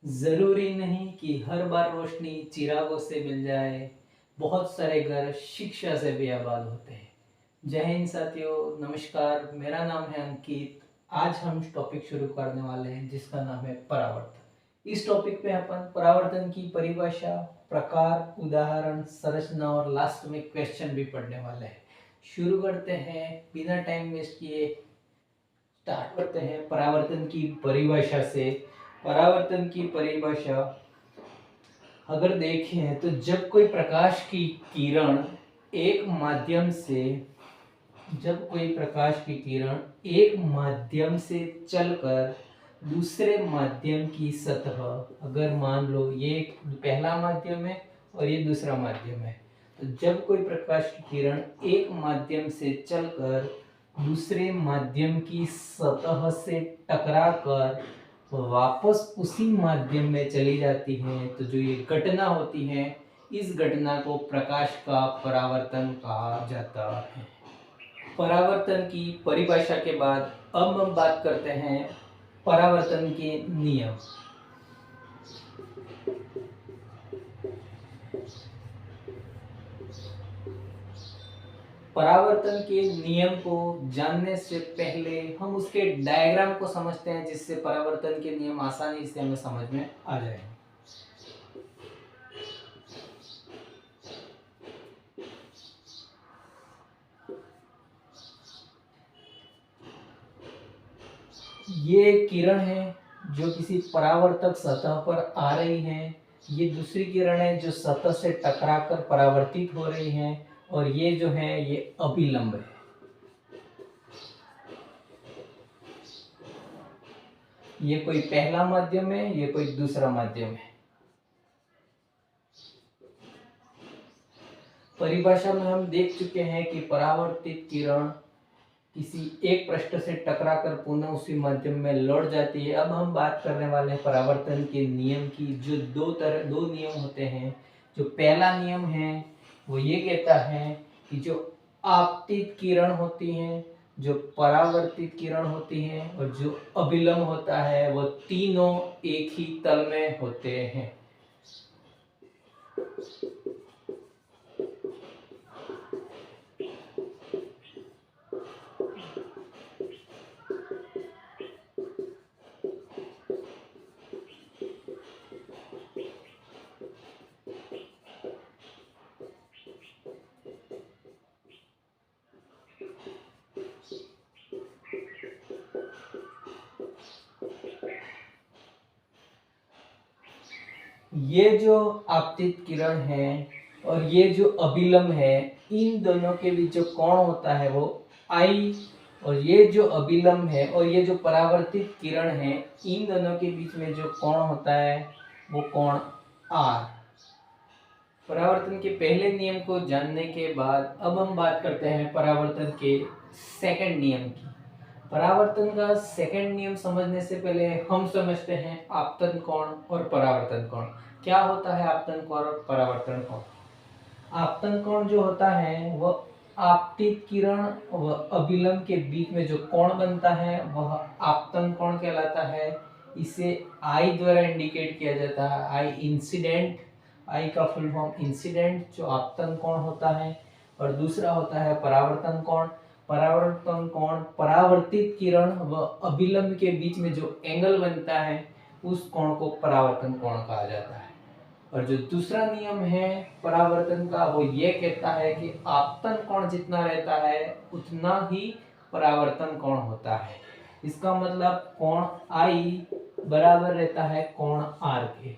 जरूरी नहीं कि हर बार रोशनी चिरागों से मिल जाए। बहुत सारे घर शिक्षा से भी आबाद होते हैं। जय हिंद साथियों, नमस्कार। मेरा नाम है अंकित। आज हम टॉपिक शुरू करने वाले हैं जिसका नाम है परावर्तन। इस टॉपिक पे अपन परावर्तन की परिभाषा, प्रकार, उदाहरण, संरचना और लास्ट में क्वेश्चन भी पढ़ने वाले हैं। शुरू करते हैं बिना टाइम वेस्ट किए। स्टार्ट करते हैं परावर्तन की परिभाषा से। परावर्तन की परिभाषा अगर देखें तो जब कोई प्रकाश की किरण एक माध्यम से चलकर दूसरे माध्यम की सतह, अगर मान लो ये पहला माध्यम है और ये दूसरा माध्यम है, तो जब कोई प्रकाश की किरण एक माध्यम से चलकर दूसरे माध्यम की सतह से टकराकर वापस उसी माध्यम में चली जाती है, तो जो ये घटना होती है, इस घटना को प्रकाश का परावर्तन कहा जाता है। परावर्तन की परिभाषा के बाद अब हम बात करते हैं परावर्तन के नियम। परावर्तन के नियम को जानने से पहले हम उसके डायग्राम को समझते हैं, जिससे परावर्तन के नियम आसानी से हमें समझ में आ जाए। ये किरण है जो किसी परावर्तक सतह पर आ रही है। ये दूसरी किरण है जो सतह से टकराकर परावर्तित हो रही है, और ये जो है ये अभिलंब है। ये कोई पहला माध्यम है, ये कोई दूसरा माध्यम है। परिभाषा में हम देख चुके हैं कि परावर्तित किरण किसी एक पृष्ठ से टकराकर पुनः उसी माध्यम में लौट जाती है। अब हम बात करने वाले हैं परावर्तन के नियम की, जो दो नियम होते हैं। जो पहला नियम है वो ये कहता है कि जो आपतित किरण होती है, जो परावर्तित किरण होती है और जो अभिलंब होता है, वो तीनों एक ही तल में होते हैं। ये जो आपतित किरण है और ये जो अभिलंब है, इन दोनों के बीच जो कोण होता है वो I, और ये जो अभिलंब है और ये जो परावर्तित किरण है, इन दोनों के बीच में जो कोण होता है वो कोण R। परावर्तन के पहले नियम को जानने के बाद अब हम बात करते हैं परावर्तन के सेकंड नियम की। परावर्तन का सेकंड नियम समझने से पहले हम समझते हैं आपतन कोण और परावर्तन कोण। क्या होता है आपतन कोण और परावर्तन कोण? आपतन कोण जो होता है वह आपतित किरण व अभिलंब के बीच में जो कोण बनता है वह आपतन कोण कहलाता है। इसे I द्वारा इंडिकेट किया जाता है। I इंसिडेंट, I का फुल फॉर्म इंसिडेंट, जो आपतन कोण होता है। और दूसरा होता है परावर्तन कोण। परावर्तन कोण परावर्तित किरण व अभिलंब के बीच में जो एंगल बनता है, उस कोण को परावर्तन कोण कहा जाता है। और जो दूसरा नियम है परावर्तन का, वो ये कहता है कि आपतन कोण जितना रहता है उतना ही परावर्तन कोण होता है। इसका मतलब कोण I बराबर रहता है कोण R के।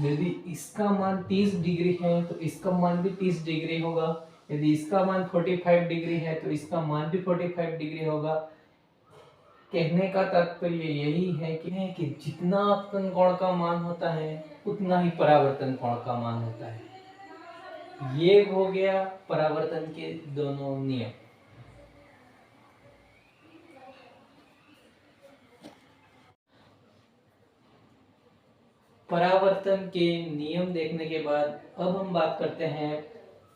यदि इसका मान 30 डिग्री है तो इसका मान भी 30 डिग्री होगा। यदि इसका मान 45 डिग्री है तो इसका मान भी 45 डिग्री होगा। कहने का तात्पर्य यही है कि जितना आपतन कोण का मान होता है उतना ही परावर्तन कोण का मान होता है। ये हो गया परावर्तन के दोनों नियम। परावर्तन के नियम देखने के बाद अब हम बात करते हैं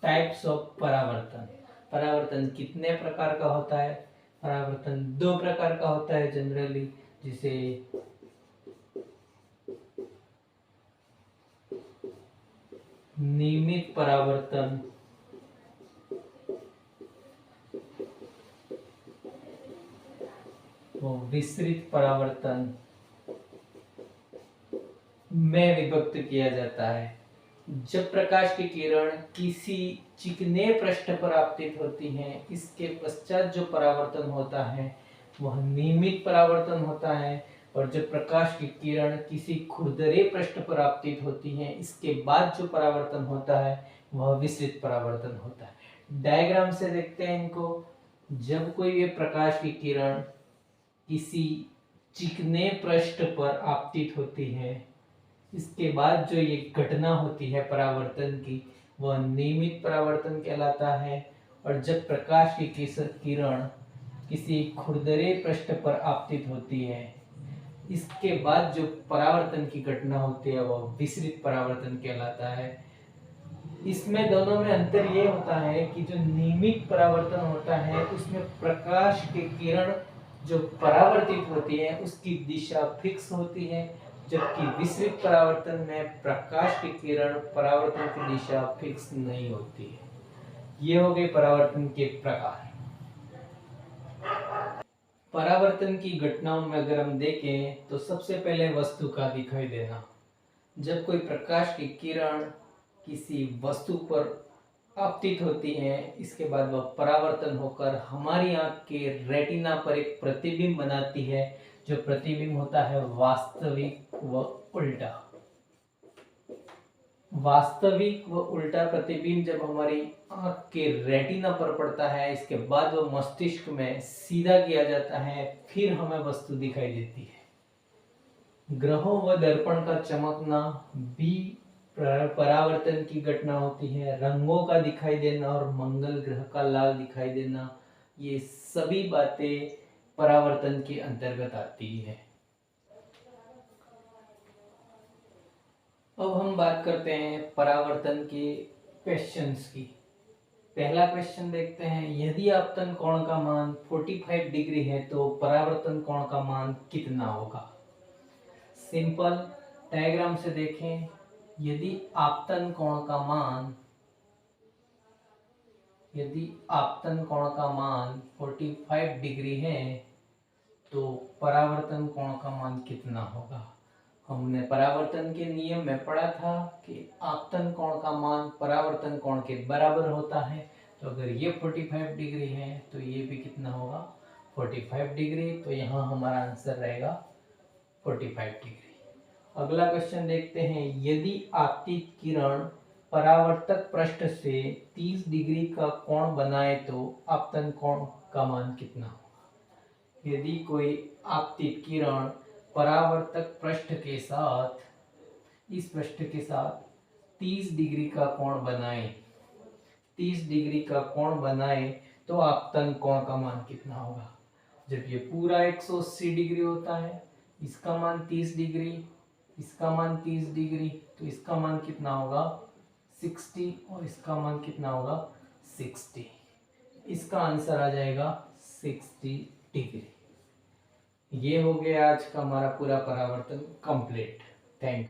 टाइप्स ऑफ परावर्तन। परावर्तन कितने प्रकार का होता है? परावर्तन दो प्रकार का होता है जनरली, जिसे नियमित परावर्तन व विसरित परावर्तन में विभक्त किया जाता है। जब प्रकाश की किरण किसी चिकने पृष्ठ पर आपतित होती हैं, इसके पश्चात जो परावर्तन होता है वह नियमित परावर्तन होता है, और जब प्रकाश की किरण किसी खुरदरे पृष्ठ पर आपतित होती है, इसके बाद जो परावर्तन होता है वह विसरित परावर्तन होता है। डायग्राम से देखते हैं इनको। जब कोई ये प्रकाश की किरण किसी चिकने पृष्ठ पर आपतित होती है, इसके बाद जो ये घटना होती है परावर्तन की, वह नियमित परावर्तन कहलाता है। और जब प्रकाश की किरण किसी खुरदरे पृष्ठ पर आपतित होती है, इसके बाद जो परावर्तन की घटना होती है वह विसरित परावर्तन कहलाता है। इसमें दोनों में अंतर ये होता है कि जो नियमित परावर्तन होता है उसमें प्रकाश की किरण जो परावर्तित होती है उसकी दिशा फिक्स होती है, जबकि विसरित परावर्तन में प्रकाश की किरण परावर्तन की दिशा फिक्स नहीं होती है। ये हो गए परावर्तन के प्रकार। परावर्तन की घटनाओं में अगर हम देखें तो सबसे पहले वस्तु का दिखाई देना। जब कोई प्रकाश की किरण किसी वस्तु पर आपतित होती है, इसके बाद वह परावर्तन होकर हमारी आंख के रेटिना पर एक प्रतिबिंब बनाती है। जो प्रतिबिंब होता है वास्तविक व उल्टा। वास्तविक व उल्टा प्रतिबिंब जब हमारी आंख के रेटिना पर पड़ता है, इसके बाद वो मस्तिष्क में सीधा किया जाता है, फिर हमें वस्तु दिखाई देती है। ग्रहों व दर्पण का चमकना भी परावर्तन की घटना होती है। रंगों का दिखाई देना और मंगल ग्रह का लाल दिखाई देना, ये सभी बातें परावर्तन के अंतर्गत आती है। अब हम बात करते हैं परावर्तन के क्वेश्चंस की। पहला क्वेश्चन देखते हैं, यदि आपतन कोण का मान 45 डिग्री है तो परावर्तन कोण का मान कितना होगा? सिंपल डायग्राम से देखें। यदि आपतन कोण का मान 45 डिग्री है तो परावर्तन कोण का मान कितना होगा? हमने परावर्तन के नियम में पढ़ा था कि आपतन कोण का मान परावर्तन कोण के बराबर होता है। तो अगर ये 45 डिग्री है तो ये भी कितना होगा? 45 डिग्री। तो यहाँ हमारा आंसर रहेगा 45 डिग्री। अगला क्वेश्चन देखते हैं, यदि आपतित किरण परावर्तक पृष्ठ से 30 डिग्री का कोण बनाए तो आपतन कोण का मान कितना होगा? यदि कोई आपतित किरण परावर्तक पृष्ठ के साथ इस पृष्ठ के साथ 30 डिग्री का कोण बनाए 30 डिग्री का कोण बनाए तो आपतन कोण का मान कितना होगा? जब ये पूरा 180 डिग्री होता है, इसका मान 30 डिग्री, इसका मान 30 डिग्री, तो इसका मान कितना होगा? 60, और इसका मान कितना होगा? 60। इसका आंसर आ जाएगा 60 डिग्री। ये हो गया आज का हमारा पूरा परावर्तन कंप्लीट। Thank you.